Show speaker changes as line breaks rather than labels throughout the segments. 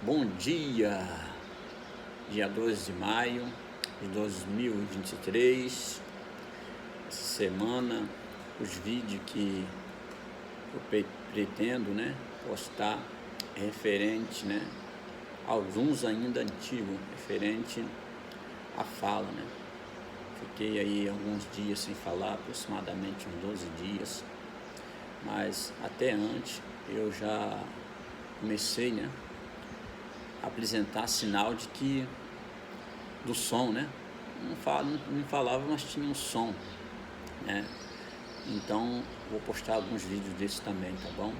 Bom dia, dia 12 de maio de 2023. Essa semana, os vídeos que eu pretendo, postar referente, alguns ainda antigos, referente à fala, Fiquei aí alguns dias sem falar, aproximadamente uns 12 dias, mas até antes eu já comecei, a apresentar sinal de que do som, não falava, mas tinha um som, Então vou postar alguns vídeos desses também, tá bom?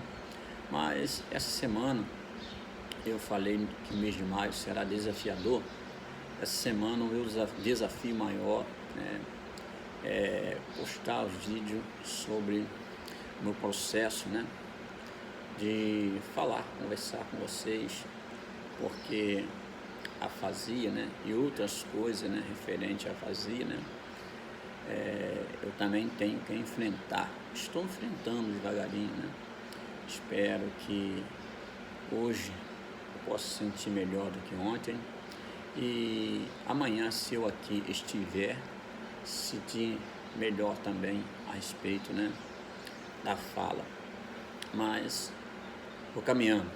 Mas essa semana eu falei que o mês de maio será desafiador. Essa semana o meu desafio maior é postar os vídeos sobre o meu processo, de falar, conversar com vocês, porque a afasia, e outras coisas, referente à afasia, eu também tenho que enfrentar. Estou enfrentando devagarinho, Espero que hoje eu possa sentir melhor do que ontem e amanhã, se eu aqui estiver, sentir melhor também a respeito, da fala. Mas vou caminhando,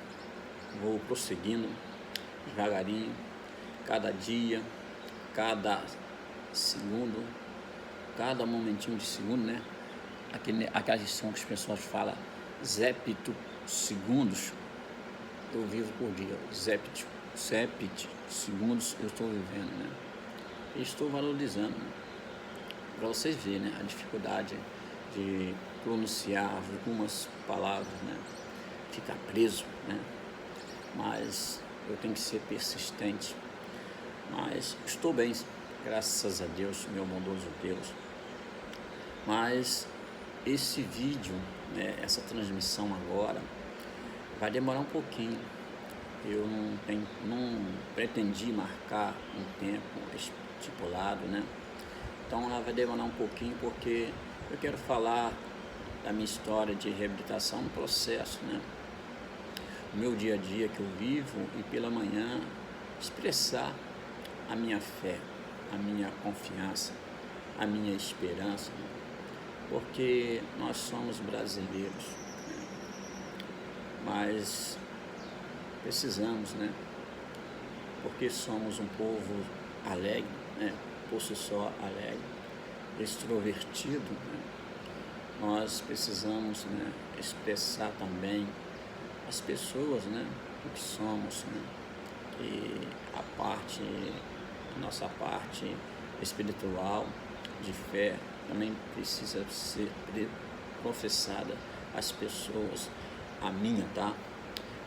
vou prosseguindo devagarinho, cada dia, cada segundo, cada momentinho de segundo, aquela gestão que as pessoas falam, zépito segundos, eu vivo por dia, zépito segundos eu estou vivendo, E estou valorizando, para vocês verem, a dificuldade de pronunciar algumas palavras, ficar preso, Mas eu tenho que ser persistente. Mas estou bem, graças a Deus, meu bondoso Deus. Mas esse vídeo, essa transmissão agora, vai demorar um pouquinho. Eu não pretendi marcar um tempo estipulado, Então ela vai demorar um pouquinho porque eu quero falar da minha história de reabilitação, um processo, o meu dia a dia que eu vivo e pela manhã expressar a minha fé, a minha confiança, a minha esperança, porque nós somos brasileiros, mas precisamos, porque somos um povo alegre, por si só alegre, extrovertido, nós precisamos, expressar também as pessoas, o que somos, e a nossa parte espiritual de fé também precisa ser professada às pessoas, a minha, tá?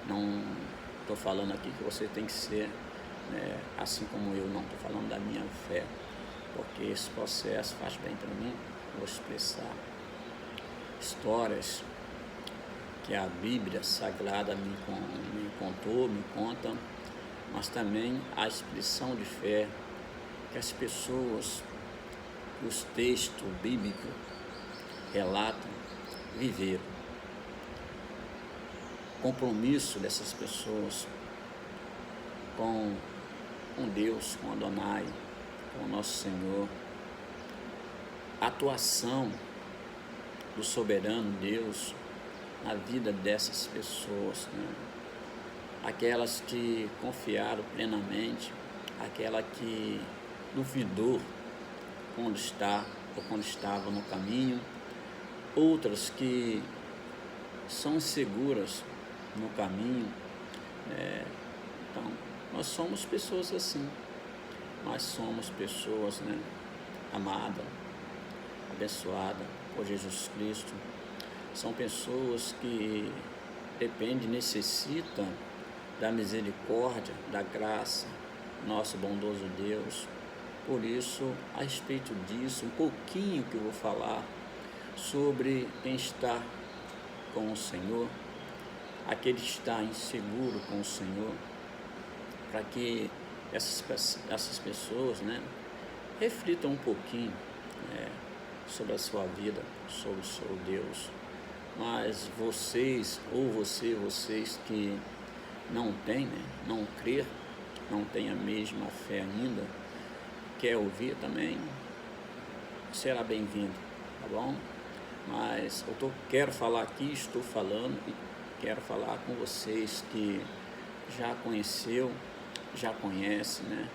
Não estou falando aqui que você tem que ser, assim como eu, não estou falando da minha fé, porque esse processo faz bem para mim. Vou expressar histórias que a Bíblia Sagrada me conta, mas também a expressão de fé que as pessoas, os textos bíblicos relatam, viveram. Compromisso dessas pessoas com Deus, com Adonai, com o nosso Senhor, atuação do soberano Deus na vida dessas pessoas, aquelas que confiaram plenamente, aquela que duvidou quando estava no caminho, outras que são seguras no caminho, Então, nós somos pessoas assim, nós somos pessoas, amadas, abençoadas por Jesus Cristo. São pessoas que dependem, necessitam da misericórdia, da graça, nosso bondoso Deus. Por isso, a respeito disso, um pouquinho que eu vou falar sobre quem está com o Senhor, aquele que está inseguro com o Senhor, para que essas pessoas, reflitam um pouquinho sobre a sua vida, sobre o seu Deus. Mas vocês que não tem, né? Não crer, não tem a mesma fé ainda, quer ouvir também, será bem-vindo, tá bom? Mas quero falar aqui, estou falando e quero falar com vocês que já conhece, né,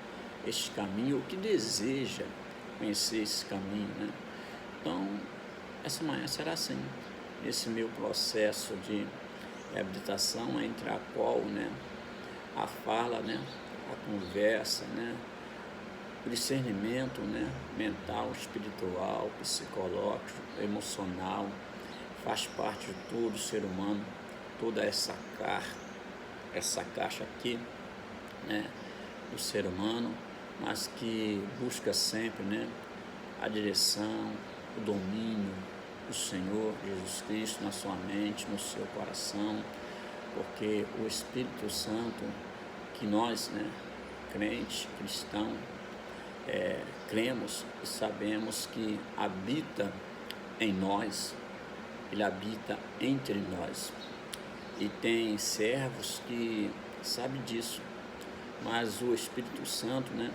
este caminho, ou que deseja conhecer esse caminho, né? Então, essa manhã será assim, esse meu processo de reabilitação, entre a qual, né, a fala, né, a conversa, né, o discernimento, né, mental, espiritual, psicológico, emocional, faz parte de todo ser humano, toda essa caixa aqui, né, do ser humano, mas que busca sempre, né, a direção, o domínio do Senhor Jesus Cristo na sua mente, no seu coração, porque o Espírito Santo que nós, né, crentes, cristãos, cremos e sabemos que habita em nós, ele habita entre nós. E tem servos que sabem disso, mas o Espírito Santo, né,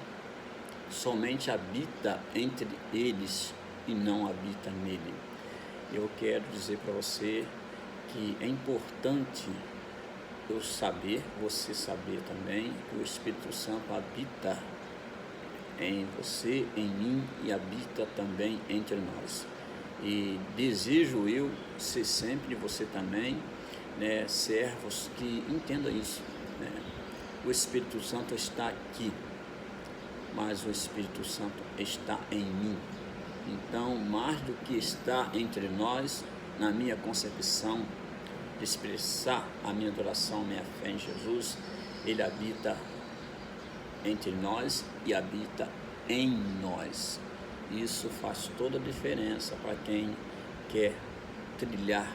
somente habita entre eles e não habita nele. Eu quero dizer para você que é importante você saber também que o Espírito Santo habita em você, em mim, e habita também entre nós. E desejo eu ser sempre você também, né, servos que entendam isso, né? O Espírito Santo está aqui, mas o Espírito Santo está em mim. Então, mais do que está entre nós, na minha concepção de expressar a minha adoração, minha fé em Jesus, ele habita entre nós e habita em nós. Isso faz toda a diferença para quem quer trilhar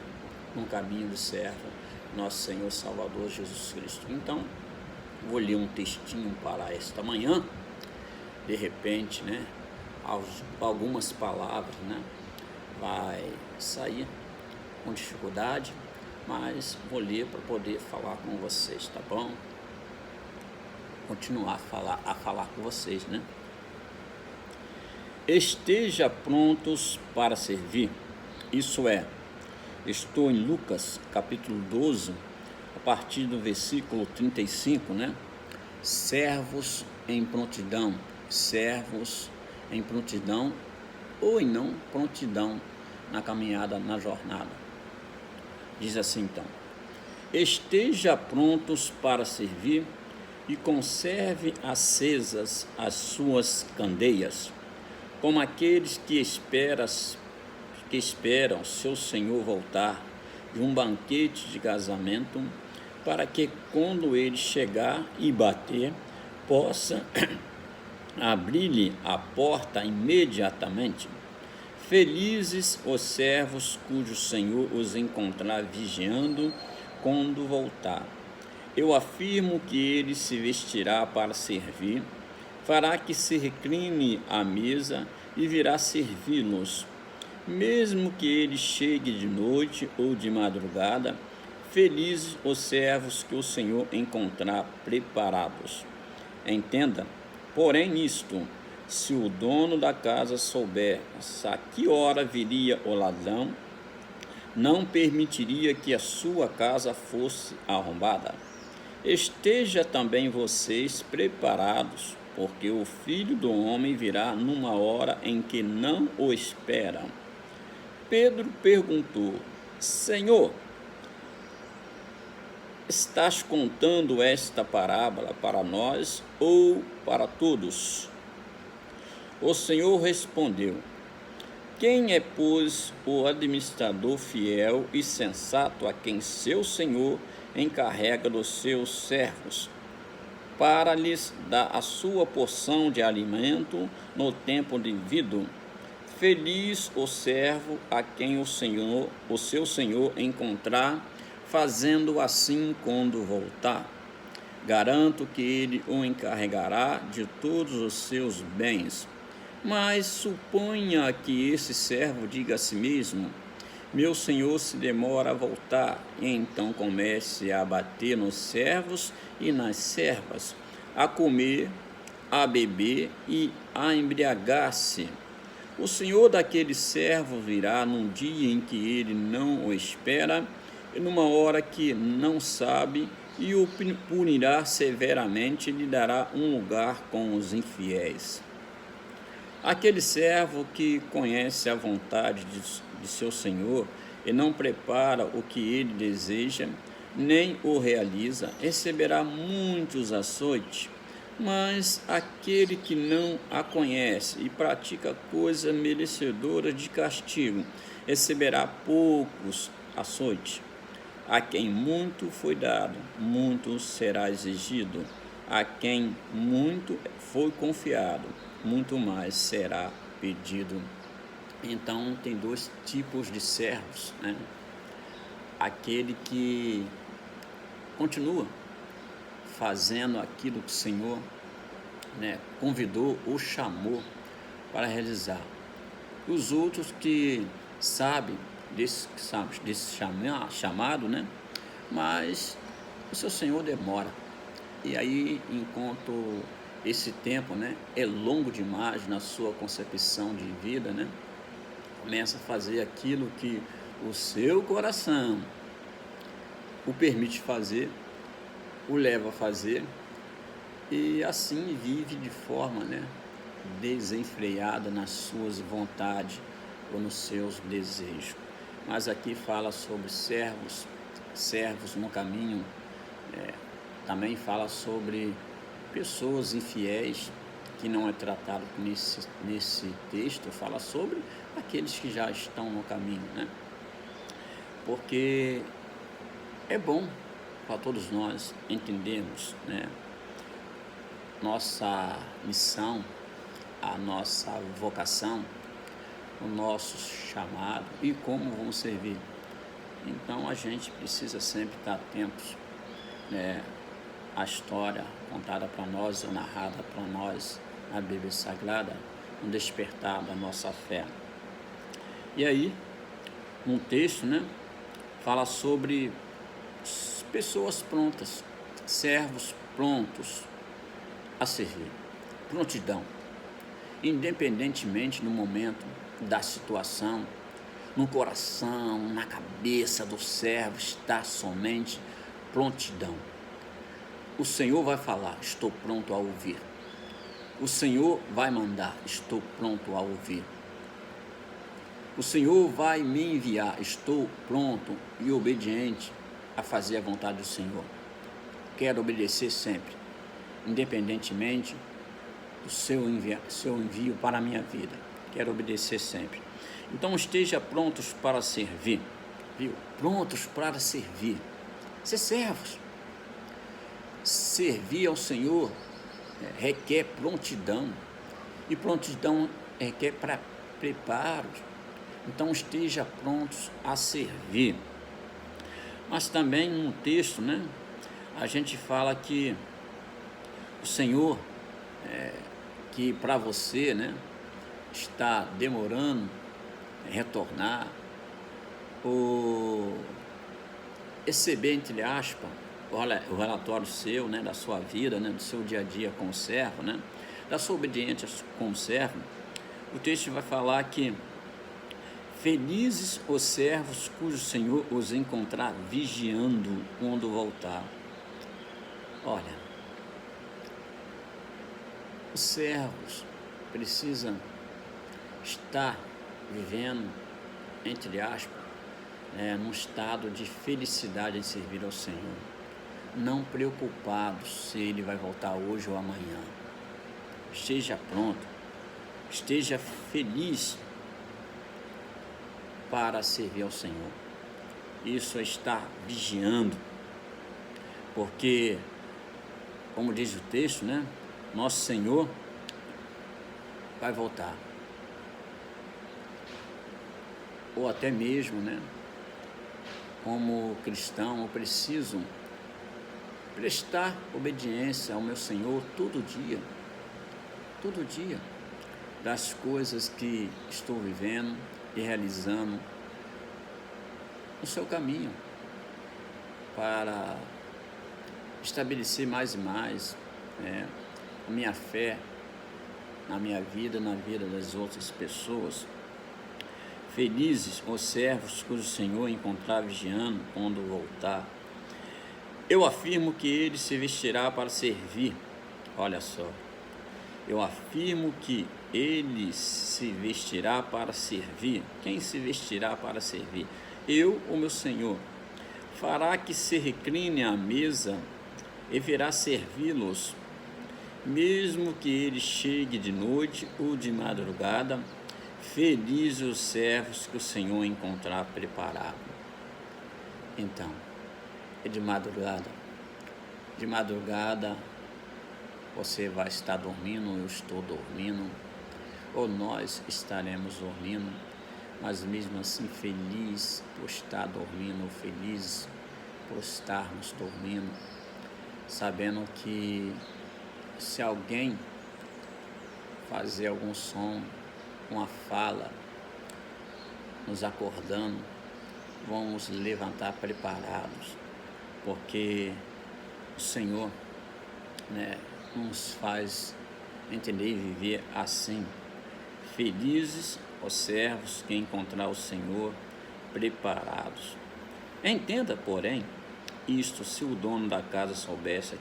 um caminho de servo, nosso Senhor Salvador Jesus Cristo. Então, vou ler um textinho para esta manhã. De repente, né, algumas palavras, né, vai sair com dificuldade, mas vou ler para poder falar com vocês, tá bom? Continuar a falar com vocês, né? Esteja prontos para servir. Isso é, estou em Lucas, capítulo 12, a partir do versículo 35, né? Servos em prontidão ou em não prontidão na caminhada, na jornada. Diz assim então: esteja prontos para servir e conserve acesas as suas candeias, como aqueles que esperam seu Senhor voltar de um banquete de casamento, para que quando ele chegar e bater, possa abrir-lhe a porta imediatamente. Felizes os servos cujo Senhor os encontrar vigiando quando voltar. Eu afirmo que ele se vestirá para servir, fará que se recline à mesa e virá servi-los. Mesmo que ele chegue de noite ou de madrugada, felizes os servos que o Senhor encontrar preparados. Entenda, porém, isto: se o dono da casa souber a que hora viria o ladrão, não permitiria que a sua casa fosse arrombada. Esteja também vocês preparados, porque o Filho do Homem virá numa hora em que não o esperam. Pedro perguntou: Senhor, estás contando esta parábola para nós ou para todos? O Senhor respondeu: quem é, pois, o administrador fiel e sensato a quem seu Senhor encarrega dos seus servos, para lhes dar a sua porção de alimento no tempo devido? Feliz o servo a quem o seu Senhor encontrar, fazendo assim quando voltar. Garanto que ele o encarregará de todos os seus bens. Mas suponha que esse servo diga a si mesmo: meu senhor se demora a voltar, e então comece a bater nos servos e nas servas, a comer, a beber e a embriagar-se. O senhor daquele servo virá num dia em que ele não o espera, e numa hora que não sabe, e o punirá severamente, e lhe dará um lugar com os infiéis. Aquele servo que conhece a vontade de seu senhor e não prepara o que ele deseja, nem o realiza, receberá muitos açoites. Mas aquele que não a conhece e pratica coisas merecedoras de castigo, receberá poucos açoites. A quem muito foi dado, muito será exigido. A quem muito foi confiado, muito mais será pedido. Então, tem dois tipos de servos, né? Aquele que continua fazendo aquilo que o Senhor, né, convidou ou chamou para realizar. Os outros que sabem desse chamado, né? Mas o seu Senhor demora. E aí, enquanto esse tempo, né, é longo demais na sua concepção de vida, né, começa a fazer aquilo que o seu coração o permite fazer, o leva a fazer, e assim vive de forma, né, desenfreada nas suas vontades ou nos seus desejos. Mas aqui fala sobre servos no caminho, também fala sobre pessoas infiéis, que não é tratado nesse texto, fala sobre aqueles que já estão no caminho, né? Porque é bom para todos nós entendermos, né, nossa missão, a nossa vocação, o nosso chamado e como vamos servir. Então a gente precisa sempre estar atentos, né, à história contada para nós ou narrada para nós na Bíblia Sagrada, no despertar da nossa fé. E aí, um texto, né, fala sobre pessoas prontas, servos prontos a servir, prontidão, independentemente do momento, da situação, no coração, na cabeça do servo está somente prontidão. O Senhor vai falar, estou pronto a ouvir. O Senhor vai mandar, estou pronto a ouvir. O Senhor vai me enviar, estou pronto e obediente a fazer a vontade do Senhor. Quero obedecer sempre, independentemente do seu envio para a minha vida. Quero obedecer sempre. Então esteja prontos para servir, viu? Prontos para servir. Ser servos. Servir ao Senhor requer prontidão. E prontidão requer preparo. Então esteja prontos a servir. Mas também no texto, né, a gente fala que o Senhor, que para você, né, está demorando retornar, ou receber, entre aspas, o relatório seu, né, da sua vida, né, do seu dia a dia como servo, né, da sua obediência como servo. O texto vai falar que felizes os servos cujo Senhor os encontrar vigiando quando voltar. Olha, os servos precisam estar vivendo, entre aspas, num estado de felicidade em servir ao Senhor, não preocupados se Ele vai voltar hoje ou amanhã. Esteja pronto, esteja feliz para servir ao Senhor. Isso é estar vigiando, porque, como diz o texto, né, nosso Senhor vai voltar. Ou até mesmo, né, como cristão, eu preciso prestar obediência ao meu Senhor todo dia, das coisas que estou vivendo e realizando no seu caminho, para estabelecer mais e mais a minha fé na minha vida, na vida das outras pessoas. Felizes os servos cujo Senhor encontrar vigiando quando voltar. Eu afirmo que ele se vestirá para servir. Olha só. Eu afirmo que ele se vestirá para servir. Quem se vestirá para servir? Eu, o meu Senhor. Fará que se recline à mesa e virá servi-los, mesmo que ele chegue de noite ou de madrugada. Felizes os servos que o Senhor encontrar preparado. Então, é de madrugada. De madrugada você vai estar dormindo, eu estou dormindo, ou nós estaremos dormindo, mas mesmo assim feliz por estar dormindo, feliz por estarmos dormindo, sabendo que se alguém fazer algum som, uma fala, nos acordando, vamos levantar preparados, porque o Senhor nos faz entender e viver assim. Felizes os servos que encontrar o Senhor preparados. Entenda, porém, isto: se o dono da casa soubesse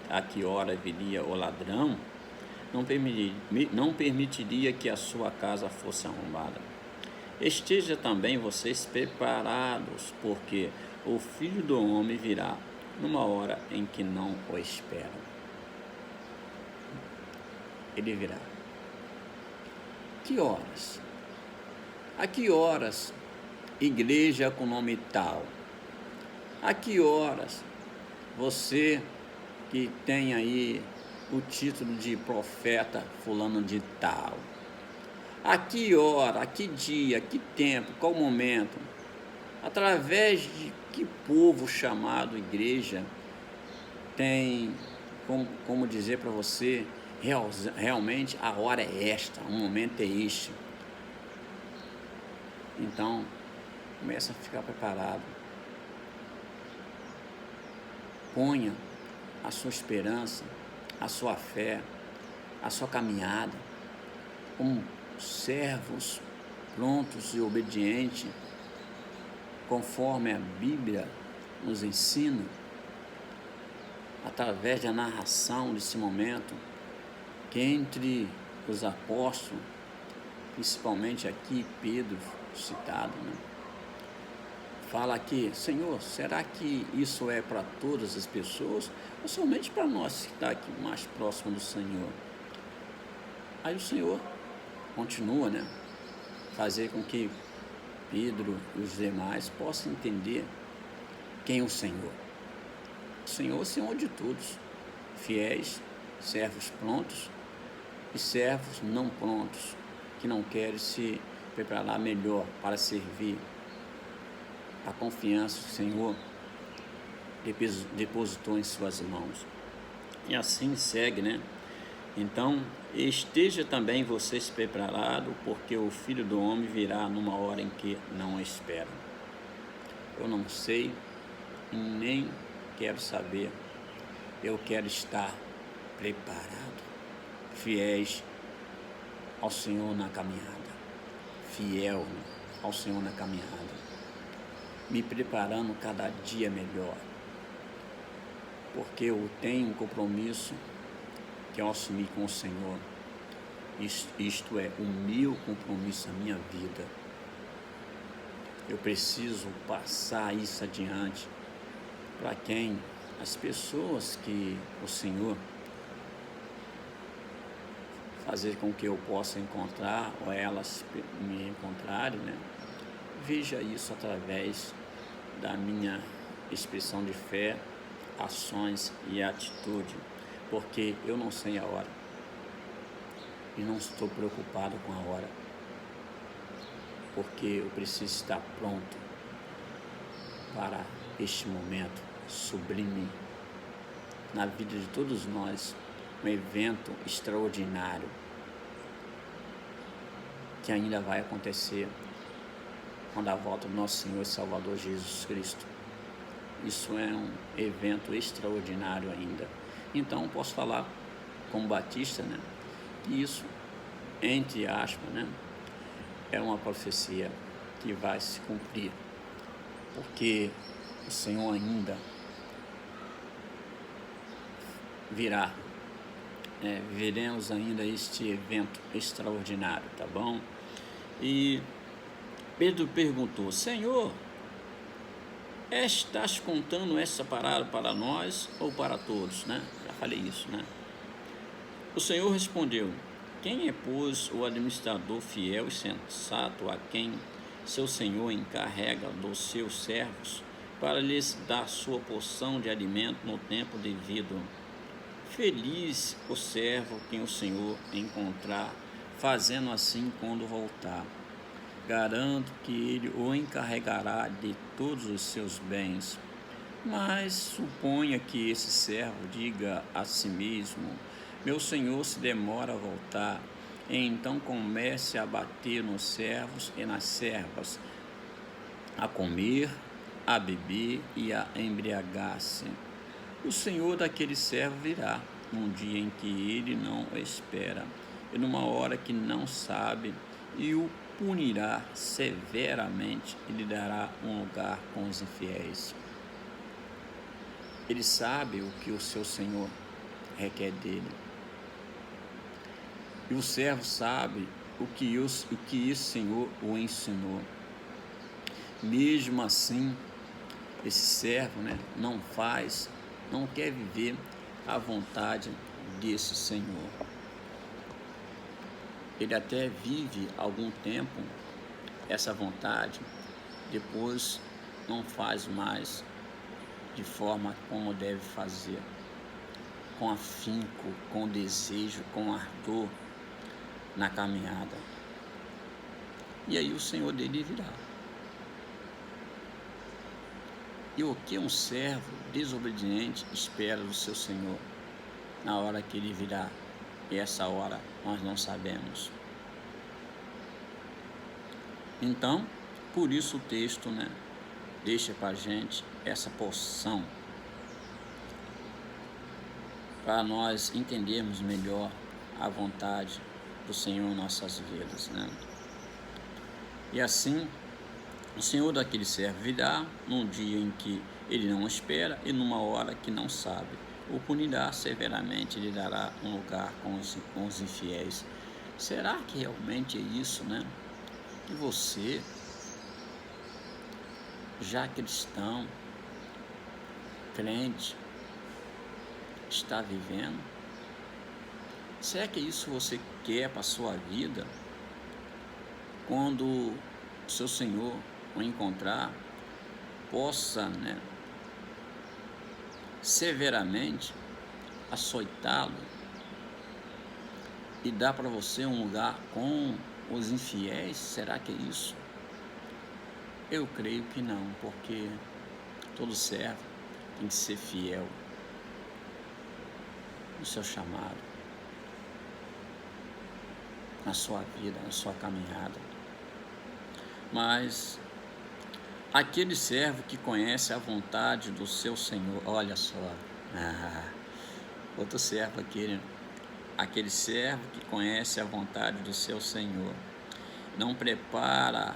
a que hora viria o ladrão, não permitiria que a sua casa fosse arrombada. Esteja também vocês preparados, porque o Filho do Homem virá numa hora em que não o esperam. Ele virá. Que horas? A que horas, igreja com nome tal? A que horas você que tem aí o título de profeta fulano de tal? A que hora, a que dia, que tempo, qual momento? Através de que povo chamado igreja tem como dizer para você, realmente a hora é esta, o momento é este. Então, começa a ficar preparado. Ponha a sua esperança, a sua fé, a sua caminhada como servos prontos e obedientes, conforme a Bíblia nos ensina, através da narração desse momento, que entre os apóstolos, principalmente aqui Pedro citado, fala aqui: Senhor, será que isso é para todas as pessoas ou somente para nós que está aqui mais próximo do Senhor? Aí o Senhor continua, fazer com que Pedro e os demais possam entender quem é o Senhor. O Senhor é o Senhor de todos, fiéis, servos prontos e servos não prontos, que não querem se preparar melhor para servir. A confiança que o Senhor depositou em suas mãos. E assim segue, Então, esteja também vocês preparados, porque o Filho do Homem virá numa hora em que não esperam. Eu não sei, nem quero saber. Eu quero estar preparado, fiéis ao Senhor na caminhada, fiel ao Senhor na caminhada, me preparando cada dia melhor, porque eu tenho um compromisso que eu assumi com o Senhor. Isto é o meu compromisso, a minha vida. Eu preciso passar isso adiante para quem? As pessoas que o Senhor fazer com que eu possa encontrar, ou elas me encontrarem, Veja isso através da minha expressão de fé, ações e atitude, porque eu não sei a hora e não estou preocupado com a hora, porque eu preciso estar pronto para este momento sublime na vida de todos nós, um evento extraordinário que ainda vai acontecer quando a volta do nosso Senhor e Salvador Jesus Cristo. Isso é um evento extraordinário ainda. Então, posso falar como batista, né, que isso, entre aspas, né, é uma profecia que vai se cumprir, porque o Senhor ainda virá. Veremos ainda este evento extraordinário, tá bom? E Pedro perguntou: Senhor, estás contando essa parada para nós ou para todos, né? Já falei isso, né? O Senhor respondeu: quem é, pois, o administrador fiel e sensato a quem seu Senhor encarrega dos seus servos para lhes dar sua porção de alimento no tempo devido? Feliz o servo quem o Senhor encontrar fazendo assim quando voltar. Garanto que ele o encarregará de todos os seus bens. Mas suponha que esse servo diga a si mesmo: meu senhor se demora a voltar, e então comece a bater nos servos e nas servas, a comer, a beber e a embriagar-se. O senhor daquele servo virá num dia em que ele não o espera, e numa hora que não sabe, e o punirá severamente e lhe dará um lugar com os infiéis. Ele sabe o que o seu senhor requer dele, e o servo sabe o que esse senhor o ensinou. Mesmo assim, esse servo, né, não quer viver a vontade desse Senhor. Ele até vive algum tempo essa vontade, depois não faz mais de forma como deve fazer, com afinco, com desejo, com ardor na caminhada. E aí o Senhor dele virá. E o que um servo desobediente espera do seu Senhor na hora que ele virá? E essa hora nós não sabemos. Então, por isso o texto, né, deixa para a gente essa porção, para nós entendermos melhor a vontade do Senhor em nossas vidas, né? E assim, o Senhor daquele servo virá num dia em que ele não espera e numa hora que não sabe. O punirá severamente e lhe dará um lugar com os infiéis. Será que realmente é isso, né? Que você, já cristão, crente, está vivendo? Será que é isso que você quer para a sua vida? Quando o seu Senhor o encontrar, possa, né, severamente açoitá-lo e dar para você um lugar com os infiéis? Será que é isso? Eu creio que não, porque todo servo tem que ser fiel no seu chamado, na sua vida, na sua caminhada. Mas aquele servo que conhece a vontade do seu Senhor, olha só, outro servo aquele servo que conhece a vontade do seu Senhor, não prepara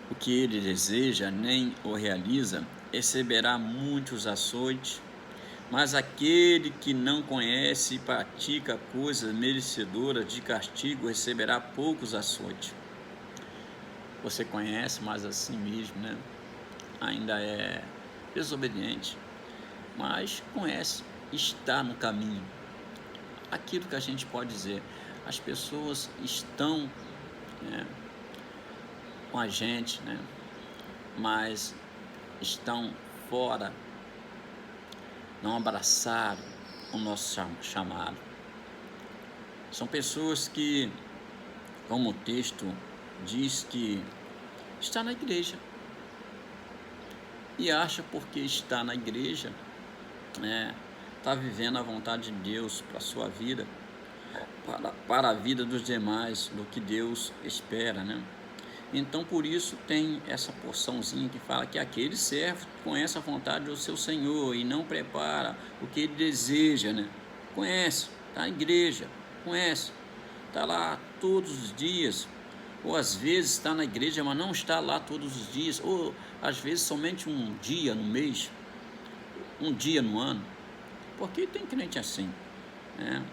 o que ele deseja, nem o realiza, receberá muitos açoites. Mas aquele que não conhece e pratica coisas merecedoras de castigo receberá poucos açoites. Você conhece, mas assim mesmo, né, ainda é desobediente, mas conhece, está no caminho. Aquilo que a gente pode dizer, as pessoas estão, né, com a gente, né, mas estão fora, não abraçaram o nosso chamado. São pessoas que, como o texto diz, que está na igreja e acha porque está na igreja, está vivendo a vontade de Deus para a sua vida, para a vida dos demais, do que Deus espera, né? Então, por isso tem essa porçãozinha que fala que aquele servo conhece a vontade do seu Senhor e não prepara o que ele deseja, né? Conhece, está na igreja, conhece, está lá todos os dias, ou às vezes está na igreja, mas não está lá todos os dias, ou às vezes somente um dia no mês, um dia no ano, porque tem crente assim, né?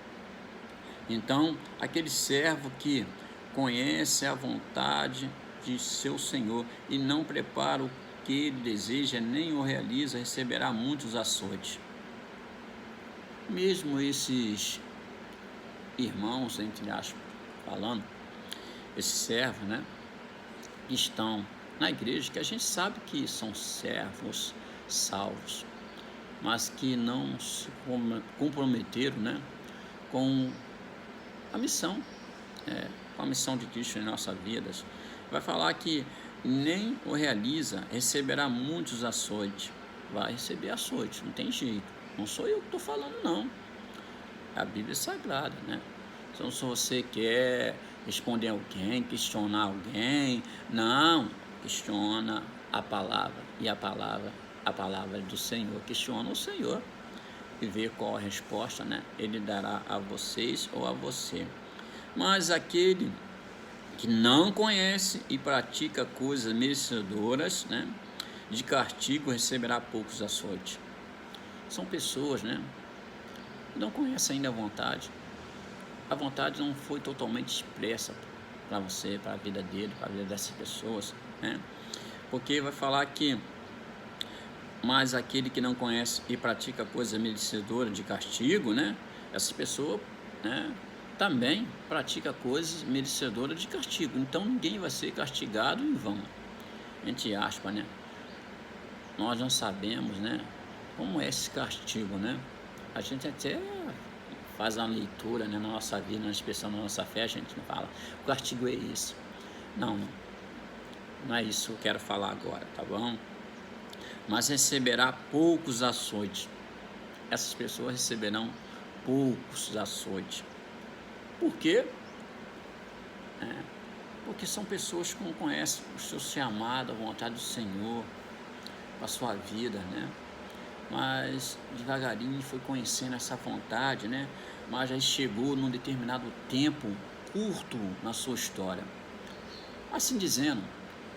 Então, aquele servo que conhece a vontade de seu Senhor e não prepara o que ele deseja, nem o realiza, receberá muitos açoites. Mesmo esses irmãos, entre aspas, falando, esses servos, né, que estão na igreja, que a gente sabe que são servos salvos, mas que não se comprometeram, né, com a missão, com a missão de Cristo em nossas vidas. Vai falar que nem o realiza, receberá muitos açoites. Vai receber açoites, não tem jeito. Não sou eu que estou falando, não. A Bíblia é sagrada, né? Então, se você quer responder alguém, questionar alguém, não, questiona a palavra. E a palavra do Senhor. Questiona o Senhor e vê qual a resposta, né, ele dará a vocês ou a você. Mas aquele que não conhece e pratica coisas merecedoras, né, de castigo, receberá poucos açoites. São pessoas, né, que não conhecem ainda a vontade. A vontade não foi totalmente expressa para você, para a vida dele, para a vida dessas pessoas, né? Porque vai falar que mas aquele que não conhece e pratica coisa merecedora de castigo, né? Essa pessoa, né, também pratica coisas merecedoras de castigo. Então ninguém vai ser castigado em vão. Entre aspas, né? Nós não sabemos, né, como é esse castigo, né? A gente até faz uma leitura, né, na nossa vida, na expressão da nossa fé, a gente não fala, o castigo é isso. Não é isso que eu quero falar agora, tá bom? Mas receberá poucos açoites. Essas pessoas receberão poucos açoites. Por quê? Porque são pessoas que não conhecem o seu chamado, a vontade do Senhor para a sua vida, né? Mas devagarinho foi conhecendo essa vontade, né? Mas aí chegou num determinado tempo curto na sua história. Assim dizendo,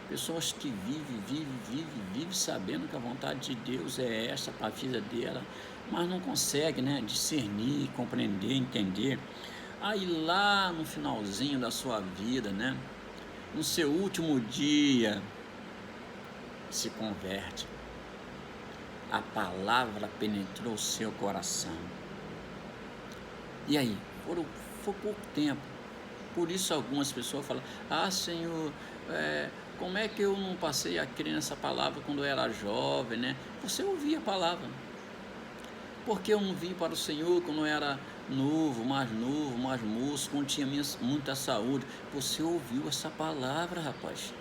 pessoas que vivem sabendo que a vontade de Deus é essa para a vida dela, mas não conseguem, né, discernir, compreender, entender. Aí lá no finalzinho da sua vida, né, no seu último dia, se converte. A palavra penetrou o seu coração. E aí? Foi pouco tempo. Por isso algumas pessoas falam, Senhor, como é que eu não passei a crer nessa palavra quando eu era jovem, né? Você ouvia a palavra. Porque eu não vim para o Senhor quando eu era novo, mais moço, quando tinha muita saúde. Você ouviu essa palavra, rapaz.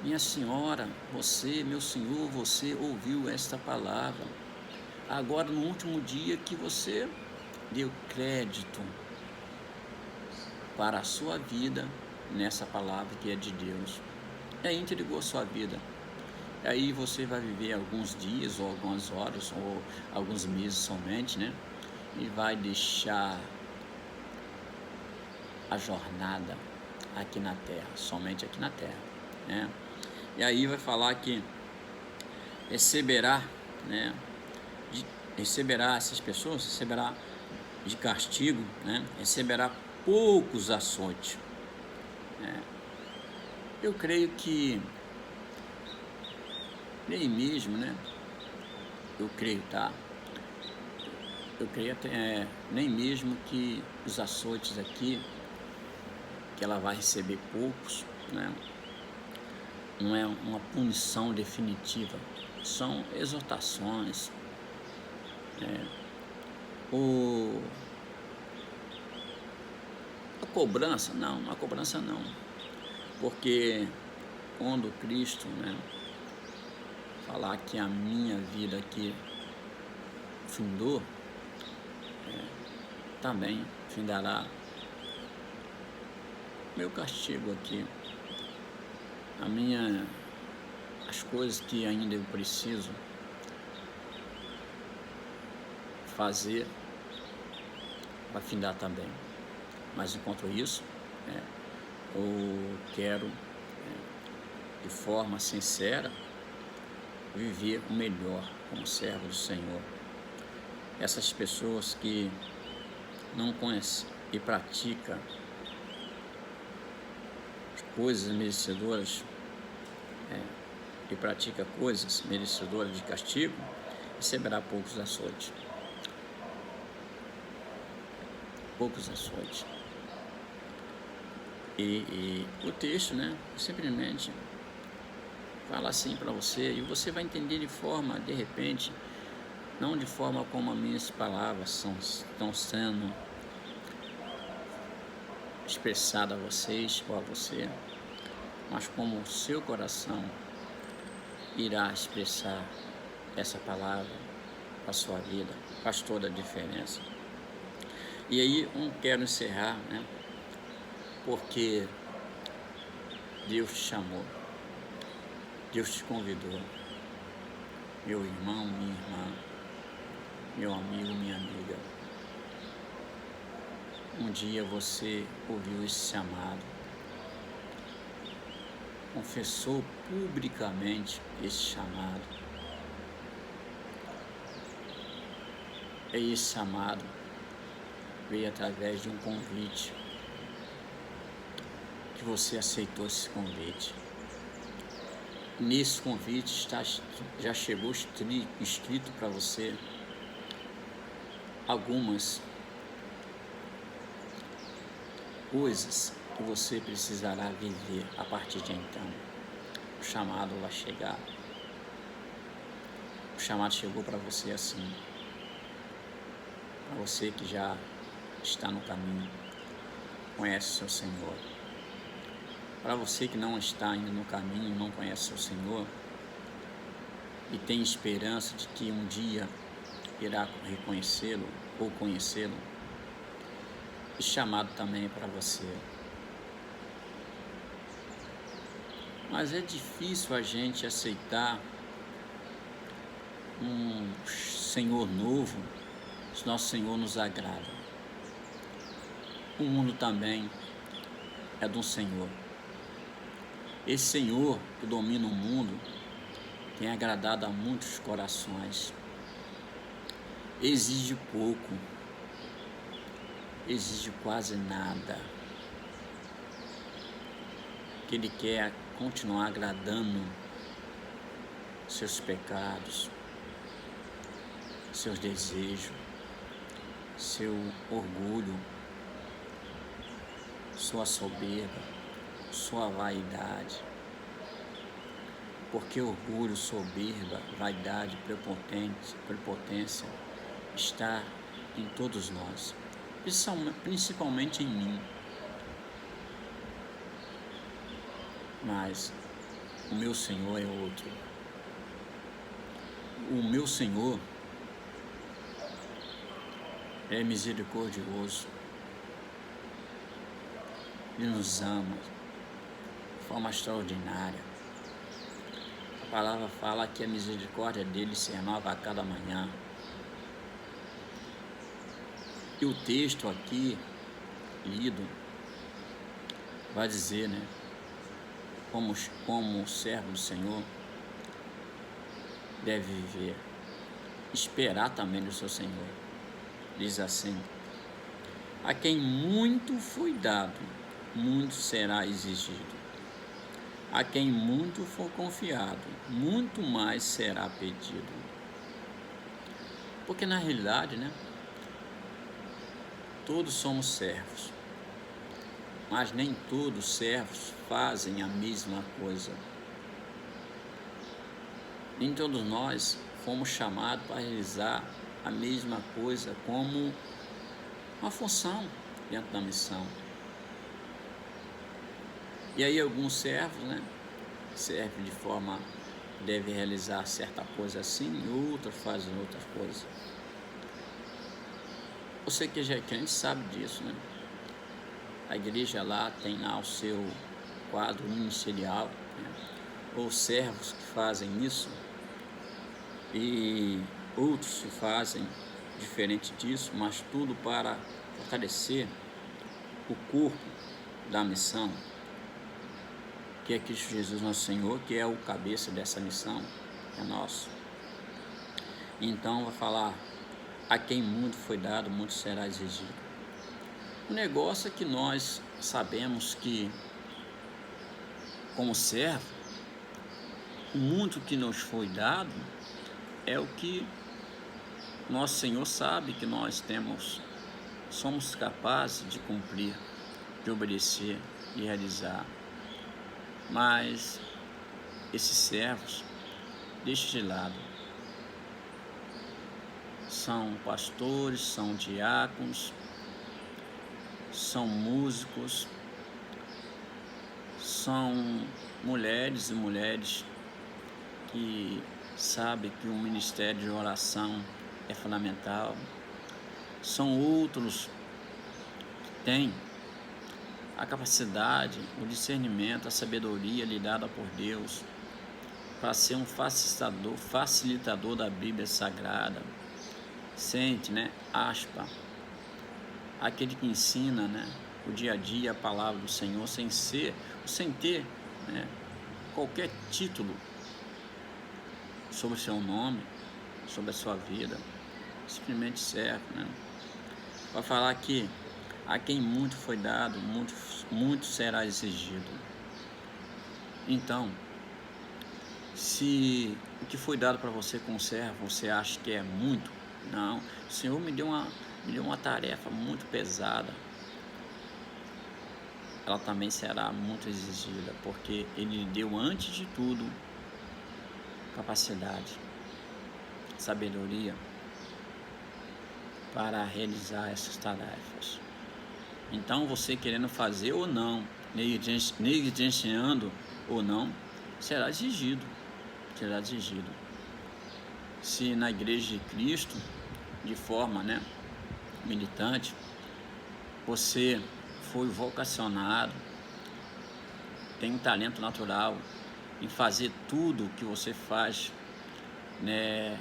Minha senhora, você, meu senhor, você ouviu esta palavra. Agora, no último dia que você deu crédito para a sua vida nessa palavra que é de Deus, e aí entregou a sua vida. Aí você vai viver alguns dias, ou algumas horas, ou alguns meses somente, né? E vai deixar a jornada aqui na terra, somente aqui na terra, né? E aí vai falar que receberá, né? Receberá essas pessoas, receberá de castigo, né? Receberá poucos açoites. Eu creio que nem mesmo, né? Eu creio, tá? Eu creio até nem mesmo que os açoites aqui, que ela vai receber poucos, né? Não é uma punição definitiva, são exortações. A cobrança, não, a cobrança não, porque quando Cristo, né, falar que a minha vida aqui fundou, também findará meu castigo aqui, as coisas que ainda eu preciso fazer para findar também. Mas enquanto isso, eu quero, de forma sincera, viver o melhor como servo do Senhor. Essas pessoas que não conhecem e praticam coisas merecedoras, de castigo, receberá poucos açoites. E o texto, simplesmente fala assim para você, e você vai entender de forma, de repente, não de forma como as minhas palavras estão sendo expressadas a vocês ou a você, mas como o seu coração irá expressar essa palavra para a sua vida, faz toda a diferença. E aí eu quero encerrar, porque Deus te chamou, Deus te convidou, meu irmão, minha irmã, meu amigo, minha amiga. Um dia você ouviu esse chamado, confessou publicamente esse chamado. E esse chamado veio através de um convite, que você aceitou esse convite. Nesse convite já chegou escrito para você algumas coisas que você precisará viver a partir de então. O chamado vai chegar. O chamado chegou para você assim. Para você que já está no caminho, conhece o seu Senhor. Para você que não está ainda no caminho, não conhece o seu Senhor e tem esperança de que um dia irá reconhecê-lo ou conhecê-lo, esse chamado também é para você. Mas é difícil a gente aceitar um Senhor novo, se nosso Senhor nos agrada. O mundo também é do Senhor. Esse Senhor que domina o mundo tem agradado a muitos corações. Exige pouco, exige quase nada. Que Ele quer continuar agradando seus pecados, seus desejos, seu orgulho, sua soberba, sua vaidade. Porque orgulho, soberba, vaidade, prepotência está em todos nós, principalmente em mim. Mas o meu Senhor é outro. O meu Senhor é misericordioso. Ele nos ama de forma extraordinária. A palavra fala que a misericórdia dele se renova a cada manhã. E o texto aqui, lido, vai dizer, como o servo do Senhor deve viver, esperar também do seu Senhor. Diz assim: a quem muito foi dado, muito será exigido. A quem muito for confiado, muito mais será pedido. Porque na realidade, todos somos servos, mas nem todos os servos fazem a mesma coisa. Nem todos nós fomos chamados para realizar a mesma coisa como uma função dentro da missão. E aí alguns servos, servem de forma, deve realizar certa coisa assim, e outros fazem outras coisas. Você que já é crente sabe disso, né? A igreja lá tem lá o seu quadro ministerial, né? Ou servos que fazem isso, e outros que fazem diferente disso, mas tudo para fortalecer o corpo da missão, que é Cristo Jesus nosso Senhor, que é o cabeça dessa missão, é nosso. Então vai falar, a quem muito foi dado, muito será exigido. O negócio é que nós sabemos que, como servo, o muito que nos foi dado é o que nosso Senhor sabe que nós somos capazes de cumprir, de obedecer e realizar. Mas esses servos, deixe de lado. São pastores, são diáconos, são músicos, são mulheres e mulheres que sabem que o ministério de oração é fundamental. São outros que têm a capacidade, o discernimento, a sabedoria lhe dada por Deus para ser um facilitador da Bíblia Sagrada. Sente, né? Aspa, aquele que ensina, né, o dia a dia a palavra do Senhor sem ter, né, qualquer título sobre o seu nome, sobre a sua vida, simplesmente serve, né? Vai falar que a quem muito foi dado, muito será exigido. Então, se o que foi dado para você como servo, você acha que é muito, não, o Senhor me deu uma tarefa muito pesada, ela também será muito exigida, porque Ele lhe deu, antes de tudo, capacidade, sabedoria para realizar essas tarefas. Então, você querendo fazer ou não, negligenciando ou não, será exigido. Se na Igreja de Cristo, de forma, né, militante, você foi vocacionado, tem um talento natural em fazer tudo o que você faz, né,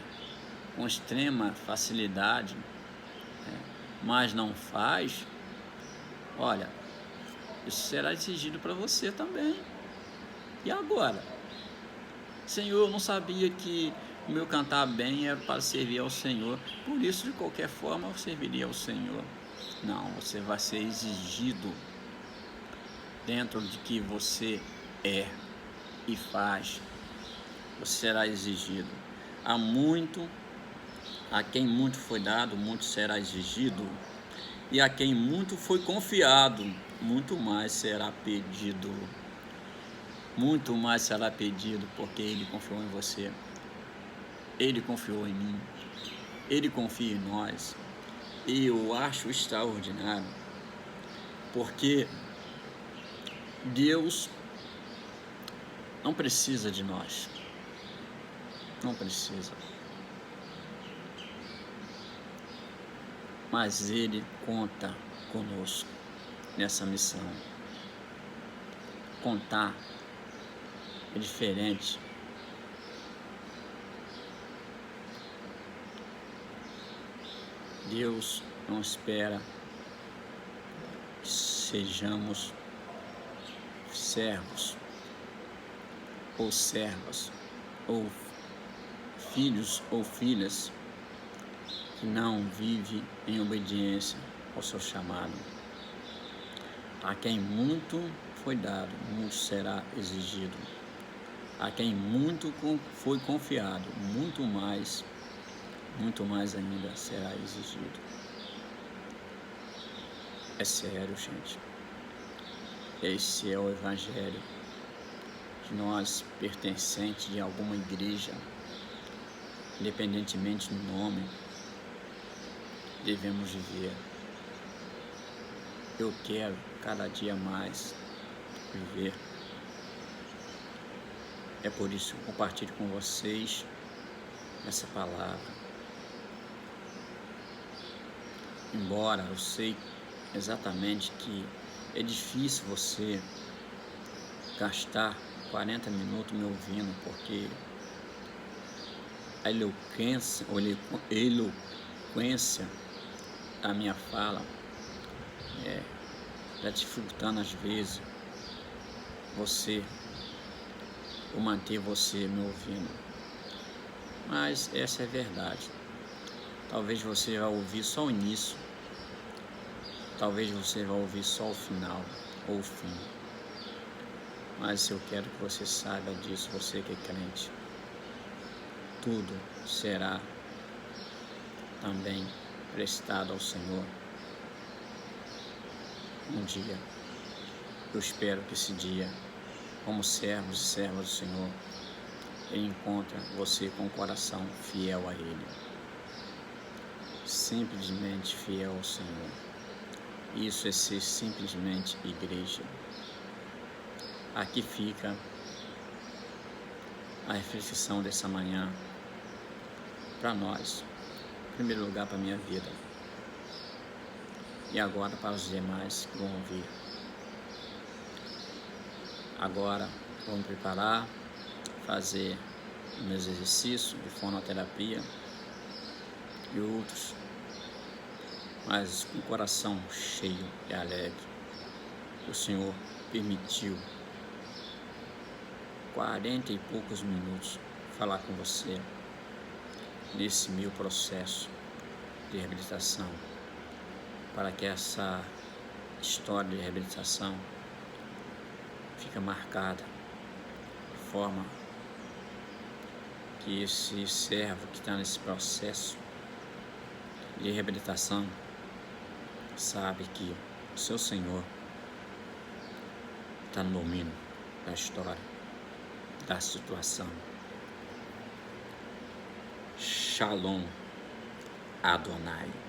com extrema facilidade, né, mas não faz, olha, isso será exigido para você também. E agora? Senhor, eu não sabia que o meu cantar bem é para servir ao Senhor, por isso de qualquer forma eu serviria ao Senhor. Não, você vai ser exigido dentro de que você é e faz. Você será exigido. A quem muito foi dado, muito será exigido. E a quem muito foi confiado, muito mais será pedido. Muito mais será pedido, porque Ele confiou em você. Ele confiou em mim. Ele confia em nós. E eu acho extraordinário, porque Deus não precisa de nós. Não precisa. Mas Ele conta conosco nessa missão. Contar é diferente. Deus não espera que sejamos servos ou servas, ou filhos ou filhas que não vivem em obediência ao seu chamado. A quem muito foi dado, muito será exigido. A quem muito foi confiado, muito mais ainda será exigido. É sério, gente. Esse é o Evangelho que nós, pertencentes de alguma igreja, independentemente do nome, devemos viver. Eu quero cada dia mais viver. É por isso que eu compartilho com vocês essa palavra. embora eu sei exatamente que é difícil você gastar 40 minutos me ouvindo, porque a eloquência da minha fala está dificultando às vezes você, ou manter você me ouvindo. Mas essa é a verdade. Talvez você vá ouvir só o início, talvez você vá ouvir só o final ou o fim. Mas eu quero que você saiba disso, você que é crente. Tudo será também prestado ao Senhor um dia. Eu espero que esse dia, como servos e servas do Senhor, Ele encontre você com o coração fiel a Ele. Simplesmente fiel ao Senhor. Isso é ser simplesmente igreja. Aqui fica a reflexão dessa manhã para nós. Em primeiro lugar, para a minha vida. E agora para os demais que vão ouvir. Agora vamos preparar, fazer meus exercícios de fonoterapia e outros, mas com o coração cheio e alegre. O Senhor permitiu 40 e poucos minutos falar com você nesse meu processo de reabilitação, para que essa história de reabilitação fique marcada de forma que esse servo que está nesse processo de reabilitação sabe que o seu Senhor está no domínio da história, da situação. Shalom Adonai.